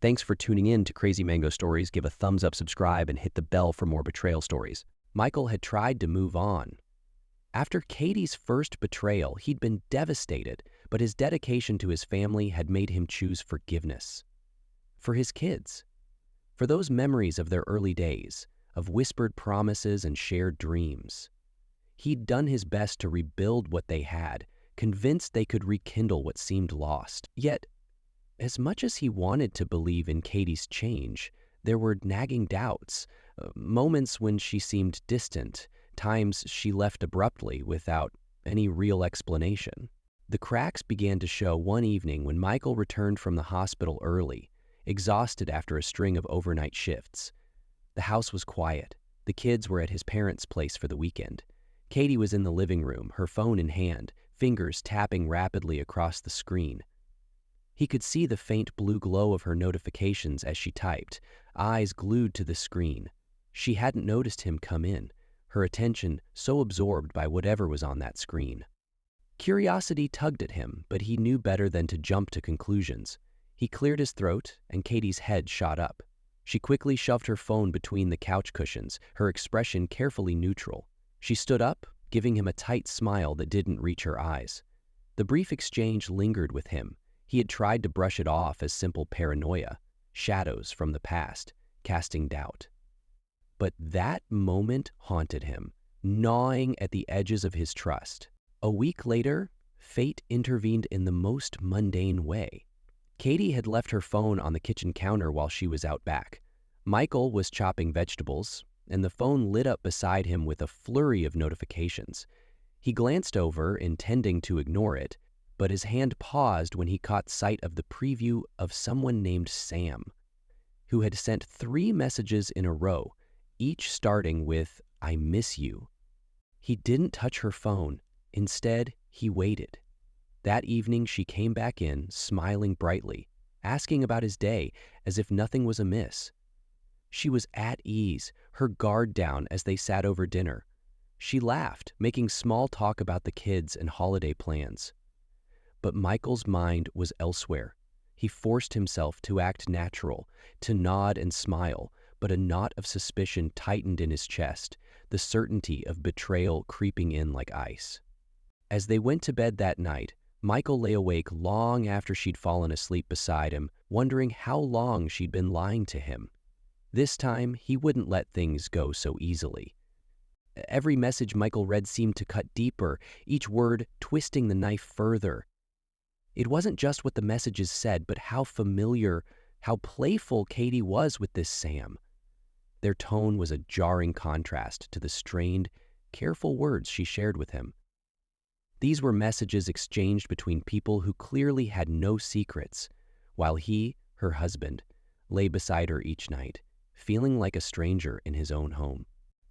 Thanks for tuning in to Crazy Mango Stories. Give a thumbs up, subscribe, and hit the bell for more betrayal stories. Michael had tried to move on. After Katie's first betrayal, he'd been devastated, but his dedication to his family had made him choose forgiveness. For his kids. For those memories of their early days, of whispered promises and shared dreams. He'd done his best to rebuild what they had, convinced they could rekindle what seemed lost. Yet, as much as he wanted to believe in Katie's change, there were nagging doubts, moments when she seemed distant, times she left abruptly without any real explanation. The cracks began to show one evening when Michael returned from the hospital early, exhausted after a string of overnight shifts. The house was quiet. The kids were at his parents' place for the weekend. Katie was in the living room, her phone in hand, fingers tapping rapidly across the screen. He could see the faint blue glow of her notifications as she typed, eyes glued to the screen. She hadn't noticed him come in, her attention so absorbed by whatever was on that screen. Curiosity tugged at him, but he knew better than to jump to conclusions. He cleared his throat, and Katie's head shot up. She quickly shoved her phone between the couch cushions, her expression carefully neutral. She stood up, giving him a tight smile that didn't reach her eyes. The brief exchange lingered with him. He had tried to brush it off as simple paranoia, shadows from the past, casting doubt. But that moment haunted him, gnawing at the edges of his trust. A week later, fate intervened in the most mundane way. Katie had left her phone on the kitchen counter while she was out back. Michael was chopping vegetables, and the phone lit up beside him with a flurry of notifications. He glanced over, intending to ignore it, but his hand paused when he caught sight of the preview of someone named Sam, who had sent 3 messages in a row, each starting with, "I miss you." He didn't touch her phone. Instead, he waited. That evening, she came back in, smiling brightly, asking about his day as if nothing was amiss. She was at ease, her guard down as they sat over dinner. She laughed, making small talk about the kids and holiday plans. But Michael's mind was elsewhere. He forced himself to act natural, to nod and smile, but a knot of suspicion tightened in his chest, the certainty of betrayal creeping in like ice. As they went to bed that night, Michael lay awake long after she'd fallen asleep beside him, wondering how long she'd been lying to him. This time, he wouldn't let things go so easily. Every message Michael read seemed to cut deeper, each word twisting the knife further. It wasn't just what the messages said, but how familiar, how playful Katie was with this Sam. Their tone was a jarring contrast to the strained, careful words she shared with him. These were messages exchanged between people who clearly had no secrets, while he, her husband, lay beside her each night, feeling like a stranger in his own home.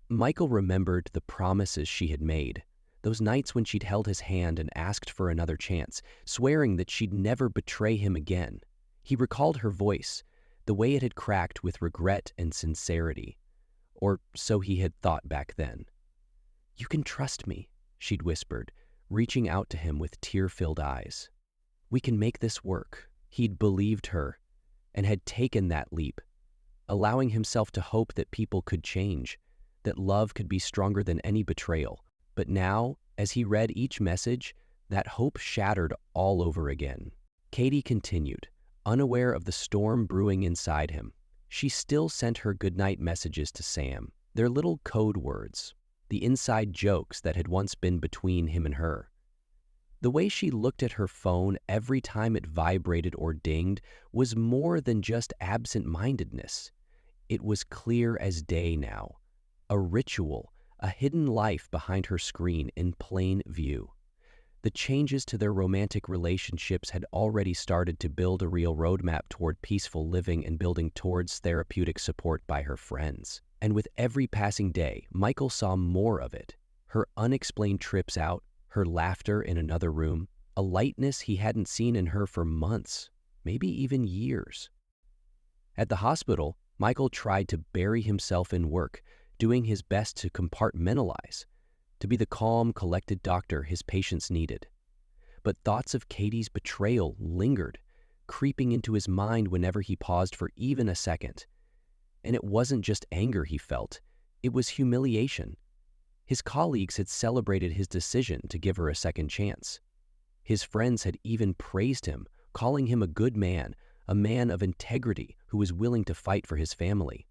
Michael remembered the promises she had made, those nights when she'd held his hand and asked for another chance, swearing that she'd never betray him again. He recalled her voice, the way it had cracked with regret and sincerity, or so he had thought back then. "You can trust me," she'd whispered, reaching out to him with tear-filled eyes. "We can make this work." He'd believed her and had taken that leap, allowing himself to hope that people could change, that love could be stronger than any betrayal. But now, as he read each message, that hope shattered all over again. Katie continued, unaware of the storm brewing inside him. She still sent her goodnight messages to Sam, their little code words, the inside jokes that had once been between him and her. The way she looked at her phone every time it vibrated or dinged was more than just absent-mindedness. It was clear as day now, a ritual, a hidden life behind her screen in plain view. The changes to their romantic relationships had already started to build a real roadmap toward peaceful living and building towards therapeutic support by her friends. And with every passing day, Michael saw more of it. Her unexplained trips out, her laughter in another room, a lightness he hadn't seen in her for months, maybe even years. At the hospital, Michael tried to bury himself in work, doing his best to compartmentalize, to be the calm, collected doctor his patients needed. But thoughts of Katie's betrayal lingered, creeping into his mind whenever he paused for even a second. And it wasn't just anger he felt, it was humiliation. His colleagues had celebrated his decision to give her a second chance. His friends had even praised him, calling him a good man, a man of integrity who was willing to fight for his family.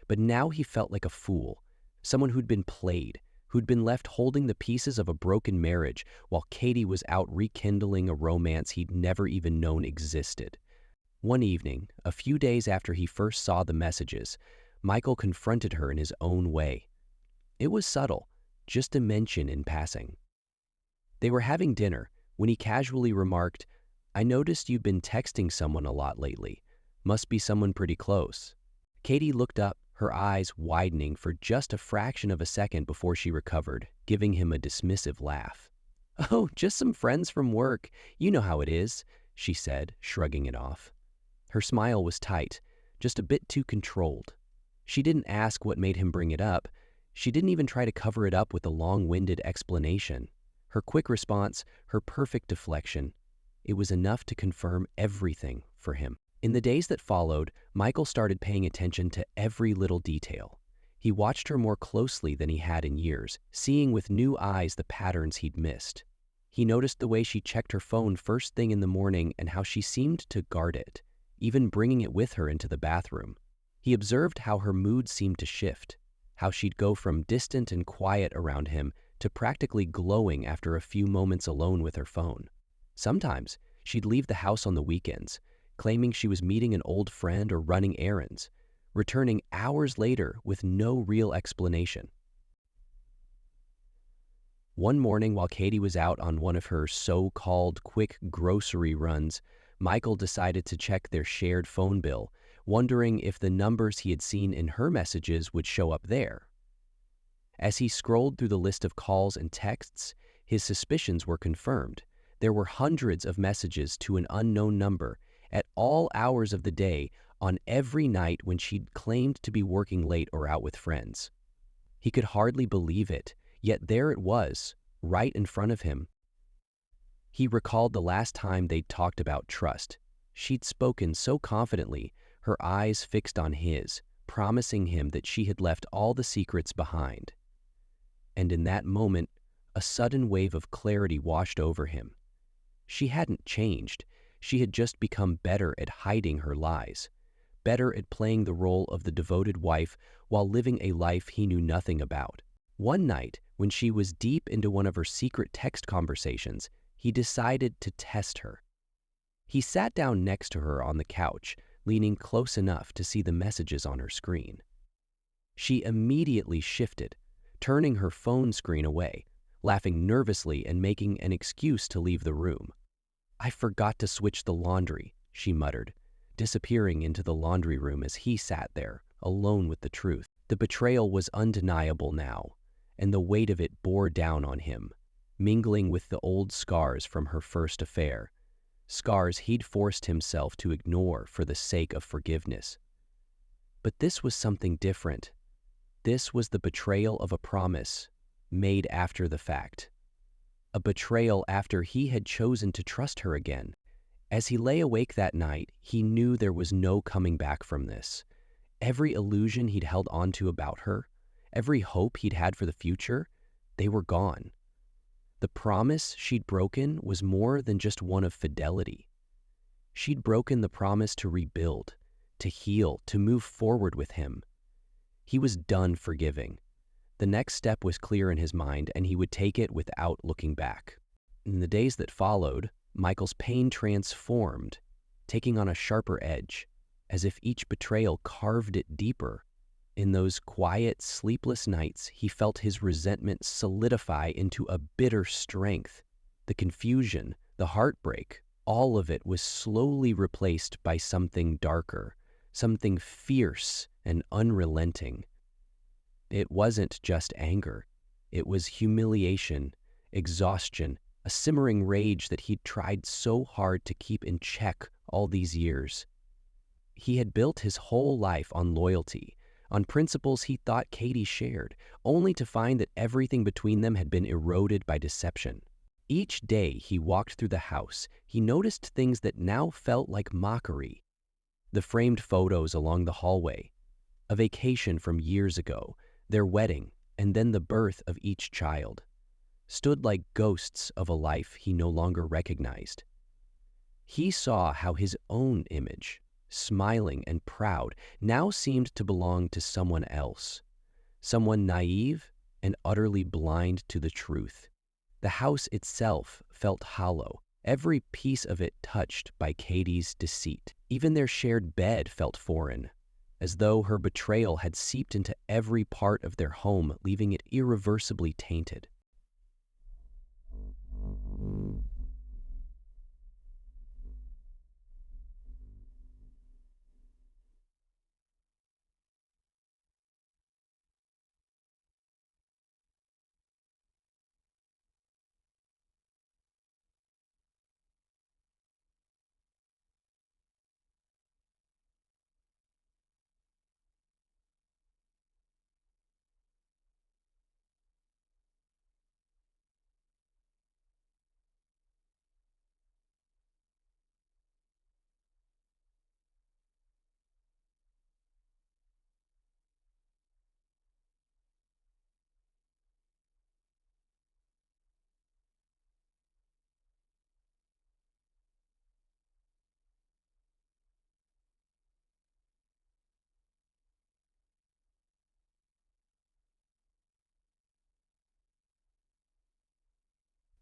But now he felt like a fool, someone who'd been played, who'd been left holding the pieces of a broken marriage while Katie was out rekindling a romance he'd never even known existed. One evening, a few days after he first saw the messages, Michael confronted her in his own way. It was subtle, just a mention in passing. They were having dinner when he casually remarked, "I noticed you've been texting someone a lot lately. Must be someone pretty close." Katie looked up, her eyes widening for just a fraction of a second before she recovered, giving him a dismissive laugh. "Oh, just some friends from work. You know how it is," she said, shrugging it off. Her smile was tight, just a bit too controlled. She didn't ask what made him bring it up. She didn't even try to cover it up with a long-winded explanation. Her quick response, her perfect deflection, it was enough to confirm everything for him. In the days that followed, Michael started paying attention to every little detail. He watched her more closely than he had in years, seeing with new eyes the patterns he'd missed. He noticed the way she checked her phone first thing in the morning and how she seemed to guard it, even bringing it with her into the bathroom. He observed how her mood seemed to shift, how she'd go from distant and quiet around him to practically glowing after a few moments alone with her phone. Sometimes, she'd leave the house on the weekends, claiming she was meeting an old friend or running errands, returning hours later with no real explanation. One morning while Katie was out on one of her so-called quick grocery runs, Michael decided to check their shared phone bill, wondering if the numbers he had seen in her messages would show up there. As he scrolled through the list of calls and texts, his suspicions were confirmed. There were hundreds of messages to an unknown number at all hours of the day on every night when she'd claimed to be working late or out with friends. He could hardly believe it, yet there it was, right in front of him. He recalled the last time they'd talked about trust. She'd spoken so confidently, her eyes fixed on his, promising him that she had left all the secrets behind. And in that moment, a sudden wave of clarity washed over him. She hadn't changed. She had just become better at hiding her lies, better at playing the role of the devoted wife while living a life he knew nothing about. One night, when she was deep into one of her secret text conversations, he decided to test her. He sat down next to her on the couch, leaning close enough to see the messages on her screen. She immediately shifted, turning her phone screen away, laughing nervously and making an excuse to leave the room. "I forgot to switch the laundry," she muttered, disappearing into the laundry room as he sat there, alone with the truth. The betrayal was undeniable now, and the weight of it bore down on him, mingling with the old scars from her first affair, scars he'd forced himself to ignore for the sake of forgiveness. But this was something different. This was the betrayal of a promise made after the fact. A betrayal after he had chosen to trust her again. As he lay awake that night, he knew there was no coming back from this. Every illusion he'd held onto about her, every hope he'd had for the future, they were gone. The promise she'd broken was more than just one of fidelity. She'd broken the promise to rebuild, to heal, to move forward with him. He was done forgiving. The next step was clear in his mind, and he would take it without looking back. In the days that followed, Michael's pain transformed, taking on a sharper edge, as if each betrayal carved it deeper. In those quiet, sleepless nights, he felt his resentment solidify into a bitter strength. The confusion, the heartbreak, all of it was slowly replaced by something darker, something fierce and unrelenting. It wasn't just anger. It was humiliation, exhaustion, a simmering rage that he'd tried so hard to keep in check all these years. He had built his whole life on loyalty, on principles he thought Katie shared, only to find that everything between them had been eroded by deception. Each day he walked through the house, he noticed things that now felt like mockery. The framed photos along the hallway, a vacation from years ago, their wedding, and then the birth of each child, stood like ghosts of a life he no longer recognized. He saw how his own image, smiling and proud, now seemed to belong to someone else, someone naive and utterly blind to the truth. The house itself felt hollow, every piece of it touched by Katie's deceit. Even their shared bed felt foreign, as though her betrayal had seeped into every part of their home, leaving it irreversibly tainted.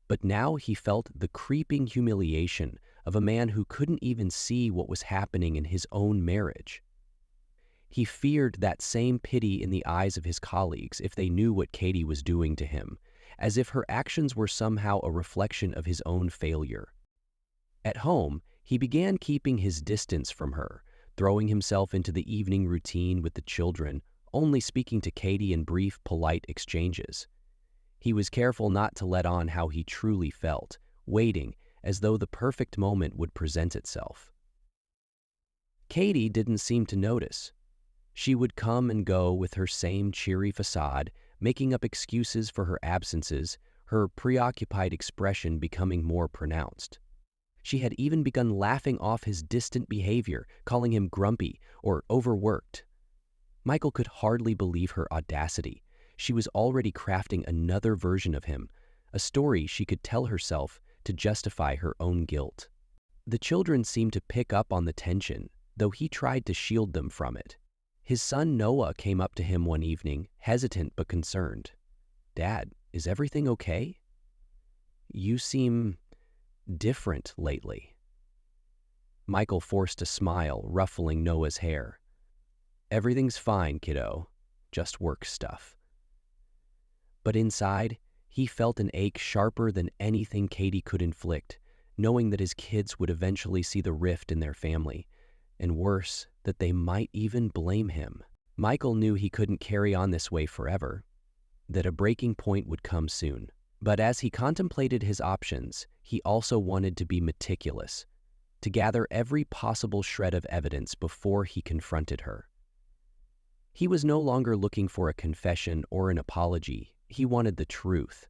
But now he felt the creeping humiliation of a man who couldn't even see what was happening in his own marriage. He feared that same pity in the eyes of his colleagues if they knew what Katie was doing to him, as if her actions were somehow a reflection of his own failure. At home, he began keeping his distance from her, throwing himself into the evening routine with the children, only speaking to Katie in brief, polite exchanges. He was careful not to let on how he truly felt, waiting as though the perfect moment would present itself. Katie didn't seem to notice. She would come and go with her same cheery facade, making up excuses for her absences, her preoccupied expression becoming more pronounced. She had even begun laughing off his distant behavior, calling him grumpy or overworked. Michael could hardly believe her audacity. She was already crafting another version of him, a story she could tell herself to justify her own guilt. The children seemed to pick up on the tension, though he tried to shield them from it. His son Noah came up to him one evening, hesitant but concerned. "Dad, is everything okay? You seem different lately." Michael forced a smile, ruffling Noah's hair. "Everything's fine, kiddo. Just work stuff." But inside, he felt an ache sharper than anything Katie could inflict, knowing that his kids would eventually see the rift in their family, and worse, that they might even blame him. Michael knew he couldn't carry on this way forever, that a breaking point would come soon. But as he contemplated his options, he also wanted to be meticulous, to gather every possible shred of evidence before he confronted her. He was no longer looking for a confession or an apology. He wanted the truth,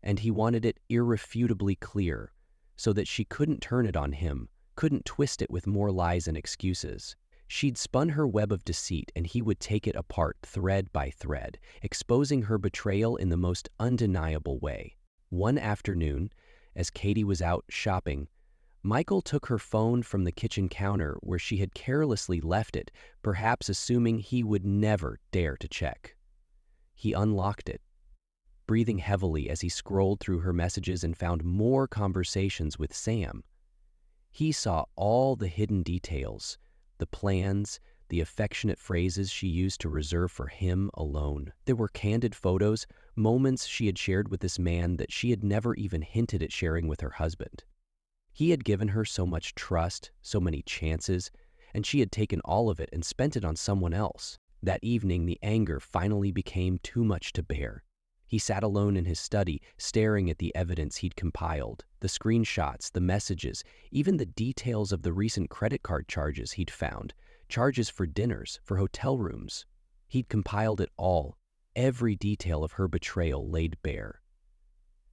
and he wanted it irrefutably clear, so that she couldn't turn it on him, couldn't twist it with more lies and excuses. She'd spun her web of deceit, and he would take it apart thread by thread, exposing her betrayal in the most undeniable way. One afternoon, as Katie was out shopping, Michael took her phone from the kitchen counter where she had carelessly left it, perhaps assuming he would never dare to check. He unlocked it, breathing heavily as he scrolled through her messages and found more conversations with Sam. He saw all the hidden details, the plans, the affectionate phrases she used to reserve for him alone. There were candid photos, moments she had shared with this man that she had never even hinted at sharing with her husband. He had given her so much trust, so many chances, and she had taken all of it and spent it on someone else. That evening, the anger finally became too much to bear. He sat alone in his study, staring at the evidence he'd compiled, the screenshots, the messages, even the details of the recent credit card charges he'd found, charges for dinners, for hotel rooms. He'd compiled it all, every detail of her betrayal laid bare.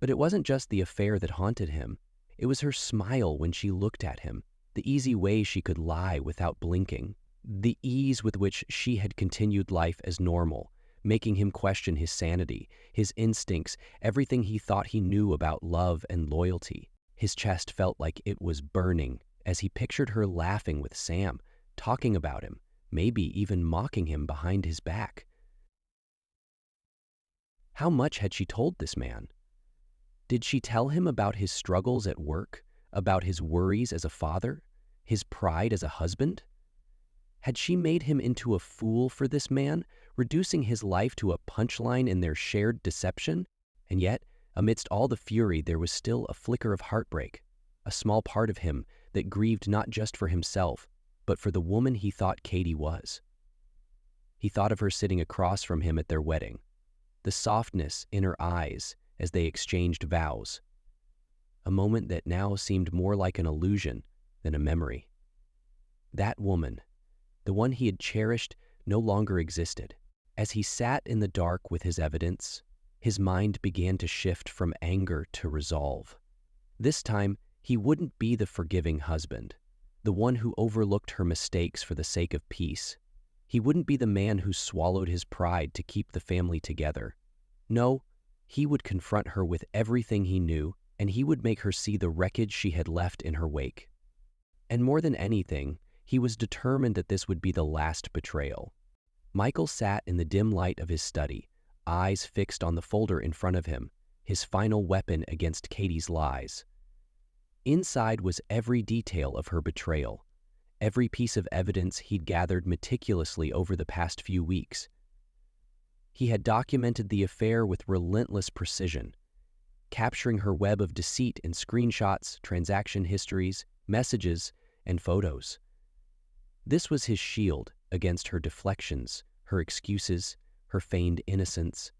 But it wasn't just the affair that haunted him. It was her smile when she looked at him, the easy way she could lie without blinking, the ease with which she had continued life as normal, making him question his sanity, his instincts, everything he thought he knew about love and loyalty. His chest felt like it was burning as he pictured her laughing with Sam, talking about him, maybe even mocking him behind his back. How much had she told this man? Did she tell him about his struggles at work, about his worries as a father, his pride as a husband? Had she made him into a fool for this man, reducing his life to a punchline in their shared deception? And yet, amidst all the fury, there was still a flicker of heartbreak, a small part of him that grieved not just for himself, but for the woman he thought Katie was. He thought of her sitting across from him at their wedding, the softness in her eyes as they exchanged vows, a moment that now seemed more like an illusion than a memory. That woman, the one he had cherished, no longer existed. As he sat in the dark with his evidence, his mind began to shift from anger to resolve. This time, he wouldn't be the forgiving husband, the one who overlooked her mistakes for the sake of peace. He wouldn't be the man who swallowed his pride to keep the family together. No, he would confront her with everything he knew, and he would make her see the wreckage she had left in her wake. And more than anything, he was determined that this would be the last betrayal. Michael sat in the dim light of his study, eyes fixed on the folder in front of him, his final weapon against Katie's lies. Inside was every detail of her betrayal, every piece of evidence he'd gathered meticulously over the past few weeks. He had documented the affair with relentless precision, capturing her web of deceit in screenshots, transaction histories, messages, and photos. This was his shield against her deflections, her excuses, her feigned innocence.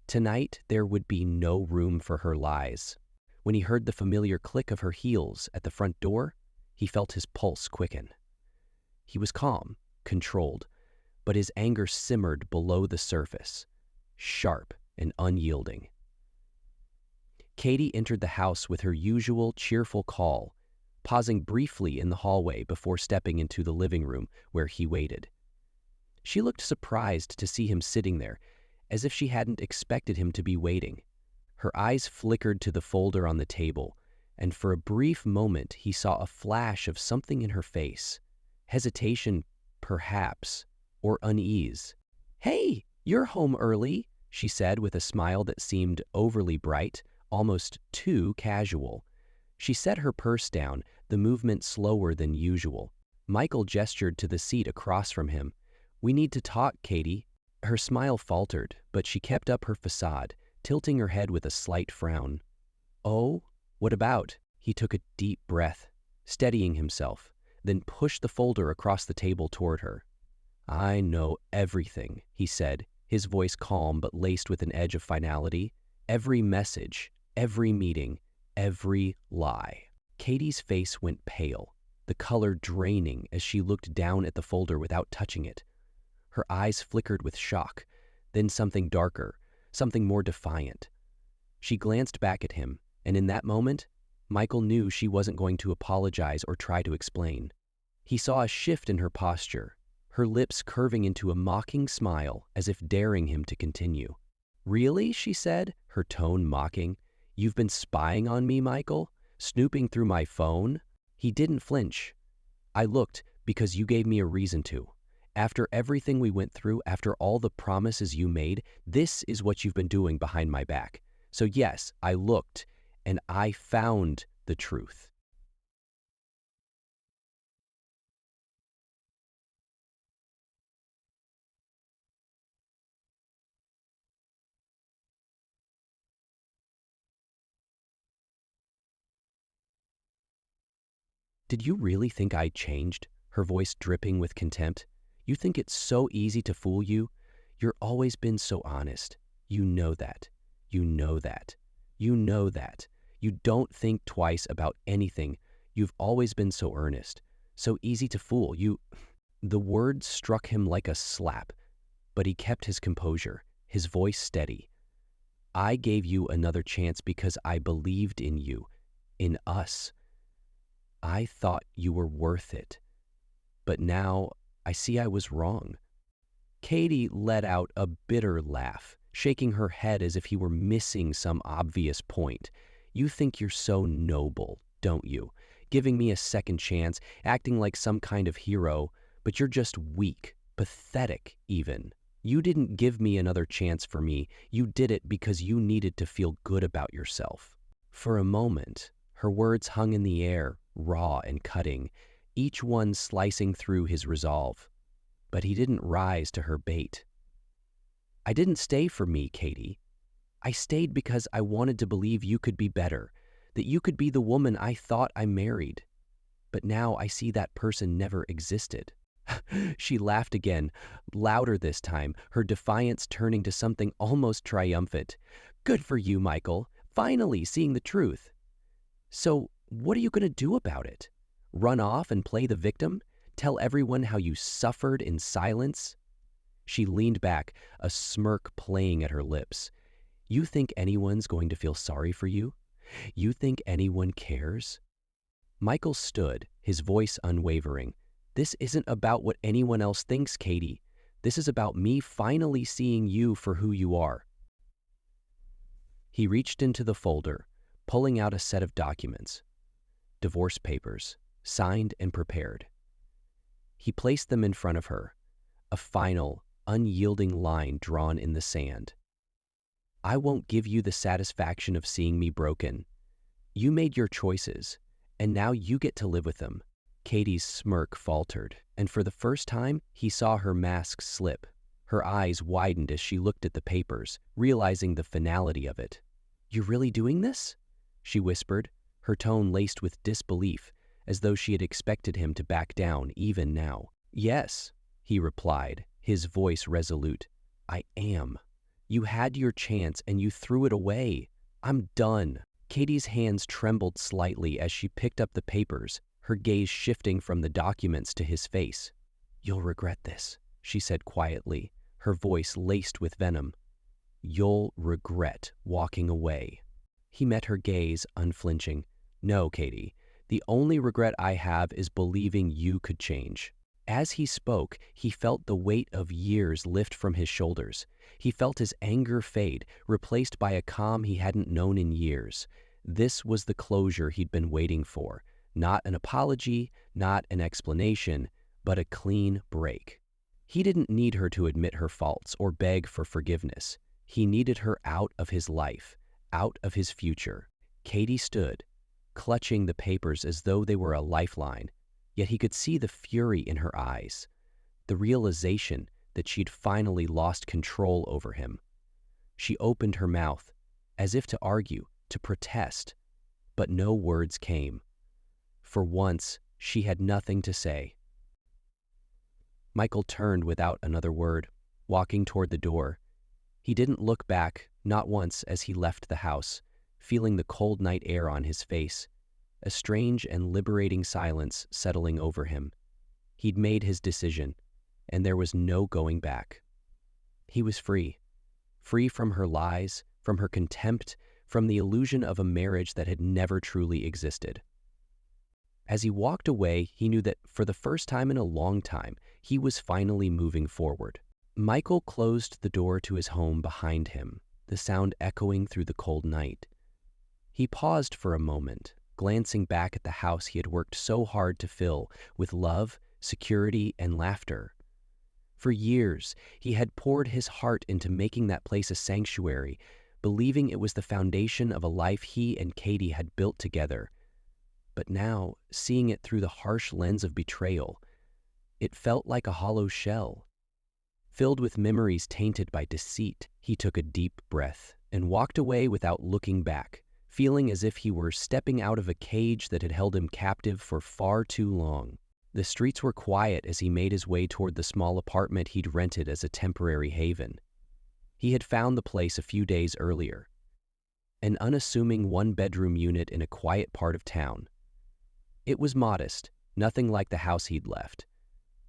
Tonight, there would be no room for her lies. When he heard the familiar click of her heels at the front door, he felt his pulse quicken. He was calm, controlled, but his anger simmered below the surface, sharp and unyielding. Katie entered the house with her usual cheerful call, pausing briefly in the hallway before stepping into the living room where he waited. She looked surprised to see him sitting there, as if she hadn't expected him to be waiting. Her eyes flickered to the folder on the table, and for a brief moment he saw a flash of something in her face. Hesitation, perhaps, or unease. "Hey, you're home early," she said with a smile that seemed overly bright, almost too casual. She set her purse down, the movement slower than usual. Michael gestured to the seat across from him. "We need to talk, Katie." Her smile faltered, but she kept up her facade, tilting her head with a slight frown. "Oh, what about?" He took a deep breath, steadying himself, then pushed the folder across the table toward her. "I know everything," he said, his voice calm but laced with an edge of finality. "Every message, every meeting, every lie." Katie's face went pale, the color draining as she looked down at the folder without touching it. Her eyes flickered with shock, then something darker, something more defiant. She glanced back at him, and in that moment, Michael knew she wasn't going to apologize or try to explain. He saw a shift in her posture, her lips curving into a mocking smile as if daring him to continue. "Really?" she said, her tone mocking. "You've been spying on me, Michael? Snooping through my phone?" He didn't flinch. "I looked because you gave me a reason to. After everything we went through, after all the promises you made, this is what you've been doing behind my back. So yes, I looked, and I found the truth." "Did you really think I changed?" Her voice dripping with contempt. "You think it's so easy to fool you? You're always been so honest. You know that. You know that. You know that. You don't think twice about anything. You've always been so earnest. So easy to fool. You..." The words struck him like a slap, but he kept his composure, his voice steady. I gave you another chance because I believed in you, in us. I thought you were worth it. But now I see I was wrong." Katie let out a bitter laugh, shaking her head as if he were missing some obvious point. "You think you're so noble, don't you? Giving me a second chance, acting like some kind of hero, but you're just weak, pathetic even. You didn't give me another chance for me. You did it because you needed to feel good about yourself." For a moment, her words hung in the air, raw and cutting, each one slicing through his resolve. But he didn't rise to her bait. "I didn't stay for me, Katie. I stayed because I wanted to believe you could be better, that you could be the woman I thought I married. But now I see that person never existed." She laughed again, louder this time, her defiance turning to something almost triumphant. "Good for you, Michael, finally seeing the truth. So what are you going to do about it? Run off and play the victim? Tell everyone how you suffered in silence?" She leaned back, a smirk playing at her lips. "You think anyone's going to feel sorry for you? You think anyone cares?" Michael stood, his voice unwavering. "This isn't about what anyone else thinks, Katie. This is about me finally seeing you for who you are." He reached into the folder, pulling out a set of documents. Divorce papers, signed and prepared. He placed them in front of her, a final, unyielding line drawn in the sand. "I won't give you the satisfaction of seeing me broken. You made your choices, and now you get to live with them." Katie's smirk faltered, and for the first time, he saw her mask slip. Her eyes widened as she looked at the papers, realizing the finality of it. "You're really doing this?" she whispered, her tone laced with disbelief, as though she had expected him to back down even now. "Yes," he replied, his voice resolute. "I am. You had your chance and you threw it away. I'm done." Katie's hands trembled slightly as she picked up the papers, her gaze shifting from the documents to his face. "You'll regret this," she said quietly, her voice laced with venom. "You'll regret walking away." He met her gaze, unflinching. "No, Katie. The only regret I have is believing you could change." As he spoke, he felt the weight of years lift from his shoulders. He felt his anger fade, replaced by a calm he hadn't known in years. This was the closure he'd been waiting for. Not an apology, not an explanation, but a clean break. He didn't need her to admit her faults or beg for forgiveness. He needed her out of his life, out of his future. Katie stood, clutching the papers as though they were a lifeline, yet he could see the fury in her eyes, the realization that she'd finally lost control over him. She opened her mouth, as if to argue, to protest, but no words came. For once, she had nothing to say. Michael turned without another word, walking toward the door. He didn't look back, not once, as he left the house, feeling the cold night air on his face, a strange and liberating silence settling over him. He'd made his decision, and there was no going back. He was free, free from her lies, from her contempt, from the illusion of a marriage that had never truly existed. As he walked away, he knew that for the first time in a long time, he was finally moving forward. Michael closed the door to his home behind him, the sound echoing through the cold night. He paused for a moment, glancing back at the house he had worked so hard to fill with love, security, and laughter. For years, he had poured his heart into making that place a sanctuary, believing it was the foundation of a life he and Katie had built together. But now, seeing it through the harsh lens of betrayal, it felt like a hollow shell. Filled with memories tainted by deceit, he took a deep breath and walked away without looking back, feeling as if he were stepping out of a cage that had held him captive for far too long. The streets were quiet as he made his way toward the small apartment he'd rented as a temporary haven. He had found the place a few days earlier, an unassuming one-bedroom unit in a quiet part of town. It was modest, nothing like the house he'd left,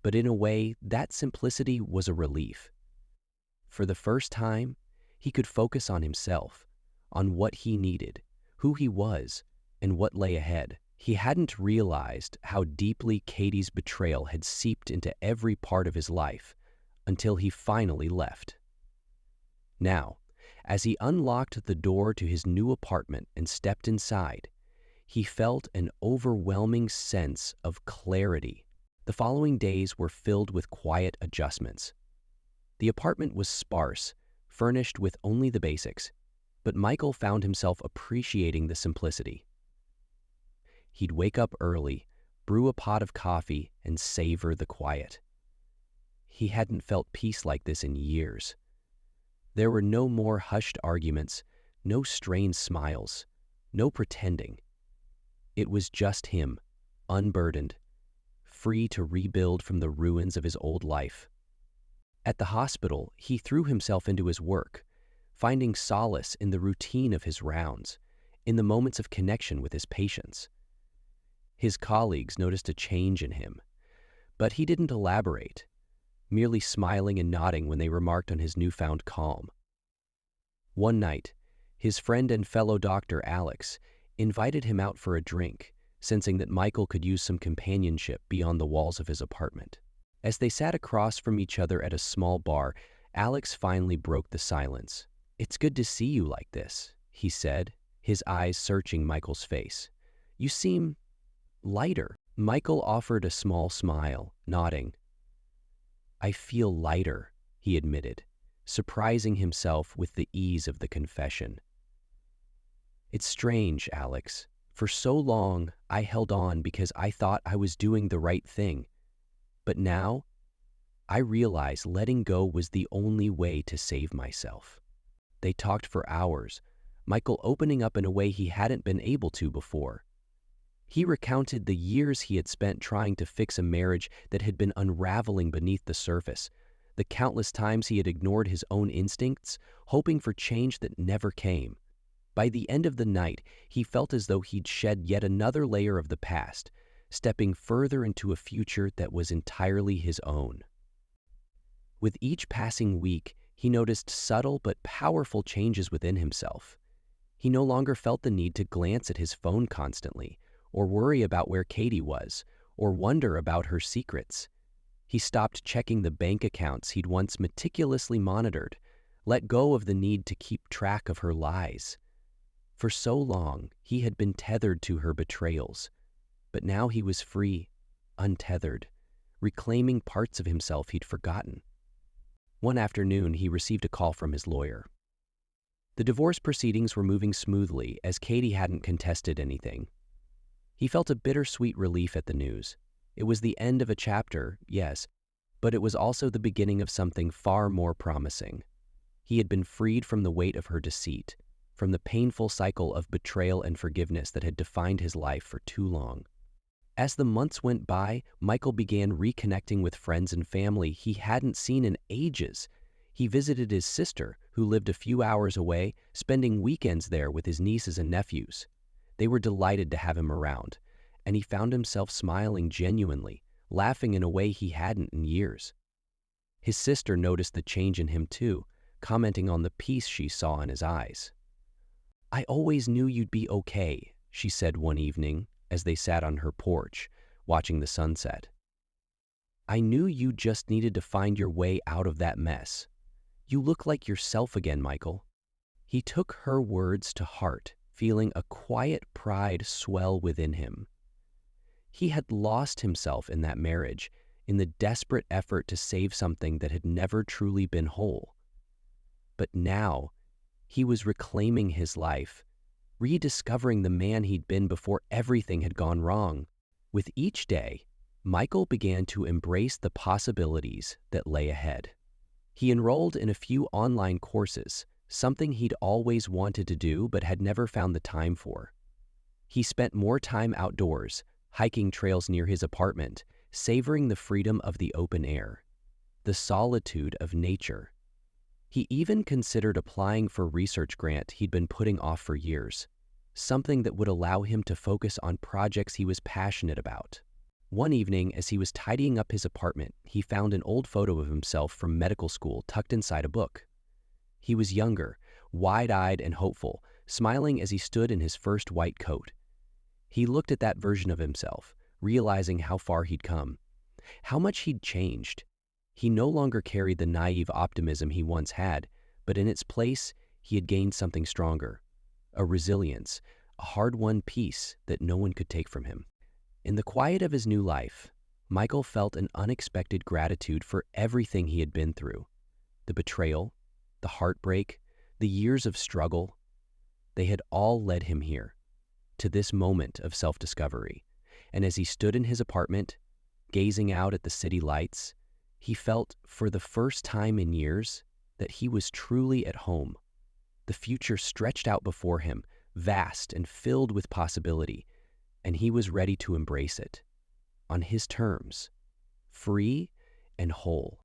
but in a way, that simplicity was a relief. For the first time, He could focus on himself, on what he needed, who he was, and what lay ahead. He hadn't realized how deeply Katie's betrayal had seeped into every part of his life until he finally left. Now, as he unlocked the door to his new apartment and stepped inside, he felt an overwhelming sense of clarity. The following days were filled with quiet adjustments. The apartment was sparse, furnished with only the basics, but Michael found himself appreciating the simplicity. He'd wake up early, brew a pot of coffee, and savor the quiet. He hadn't felt peace like this in years. There were no more hushed arguments, no strained smiles, no pretending. It was just him, unburdened, free to rebuild from the ruins of his old life. At the hospital, he threw himself into his work, finding solace in the routine of his rounds, in the moments of connection with his patients. His colleagues noticed a change in him, but he didn't elaborate, merely smiling and nodding when they remarked on his newfound calm. One night, his friend and fellow doctor Alex invited him out for a drink, sensing that Michael could use some companionship beyond the walls of his apartment. As they sat across from each other at a small bar, Alex finally broke the silence. "It's good to see you like this," he said, his eyes searching Michael's face. "You seem lighter." Michael offered a small smile, nodding. "I feel lighter," he admitted, surprising himself with the ease of the confession. "It's strange, Alex. For so long, I held on because I thought I was doing the right thing. But now, I realize letting go was the only way to save myself." They talked for hours, Michael opening up in a way he hadn't been able to before. He recounted the years he had spent trying to fix a marriage that had been unraveling beneath the surface, the countless times he had ignored his own instincts, hoping for change that never came. By the end of the night, he felt as though he'd shed yet another layer of the past, stepping further into a future that was entirely his own. With each passing week, he noticed subtle but powerful changes within himself. He no longer felt the need to glance at his phone constantly, or worry about where Katie was, or wonder about her secrets. He stopped checking the bank accounts he'd once meticulously monitored, let go of the need to keep track of her lies. For so long, he had been tethered to her betrayals, but now he was free, untethered, reclaiming parts of himself he'd forgotten. One afternoon, he received a call from his lawyer. The divorce proceedings were moving smoothly as Katie hadn't contested anything. He felt a bittersweet relief at the news. It was the end of a chapter, yes, but it was also the beginning of something far more promising. He had been freed from the weight of her deceit, from the painful cycle of betrayal and forgiveness that had defined his life for too long. As the months went by, Michael began reconnecting with friends and family he hadn't seen in ages. He visited his sister, who lived a few hours away, spending weekends there with his nieces and nephews. They were delighted to have him around, and he found himself smiling genuinely, laughing in a way he hadn't in years. His sister noticed the change in him too, commenting on the peace she saw in his eyes. "I always knew you'd be okay," she said one evening as they sat on her porch, watching the sunset. "I knew you just needed to find your way out of that mess. You look like yourself again, Michael." He took her words to heart, feeling a quiet pride swell within him. He had lost himself in that marriage, in the desperate effort to save something that had never truly been whole. But now, he was reclaiming his life, rediscovering the man he'd been before everything had gone wrong. With each day, Michael began to embrace the possibilities that lay ahead. He enrolled in a few online courses, something he'd always wanted to do but had never found the time for. He spent more time outdoors, hiking trails near his apartment, savoring the freedom of the open air, the solitude of nature. He even considered applying for a research grant he'd been putting off for years, something that would allow him to focus on projects he was passionate about. One evening, as he was tidying up his apartment, he found an old photo of himself from medical school tucked inside a book. He was younger, wide-eyed and hopeful, smiling as he stood in his first white coat. He looked at that version of himself, realizing how far he'd come, how much he'd changed. He no longer carried the naive optimism he once had, but in its place, he had gained something stronger, a resilience, a hard-won peace that no one could take from him. In the quiet of his new life, Michael felt an unexpected gratitude for everything he had been through. The betrayal, the heartbreak, the years of struggle, they had all led him here, to this moment of self-discovery. And as he stood in his apartment, gazing out at the city lights, he felt, for the first time in years, that he was truly at home. The future stretched out before him, vast and filled with possibility, and he was ready to embrace it, on his terms, free and whole.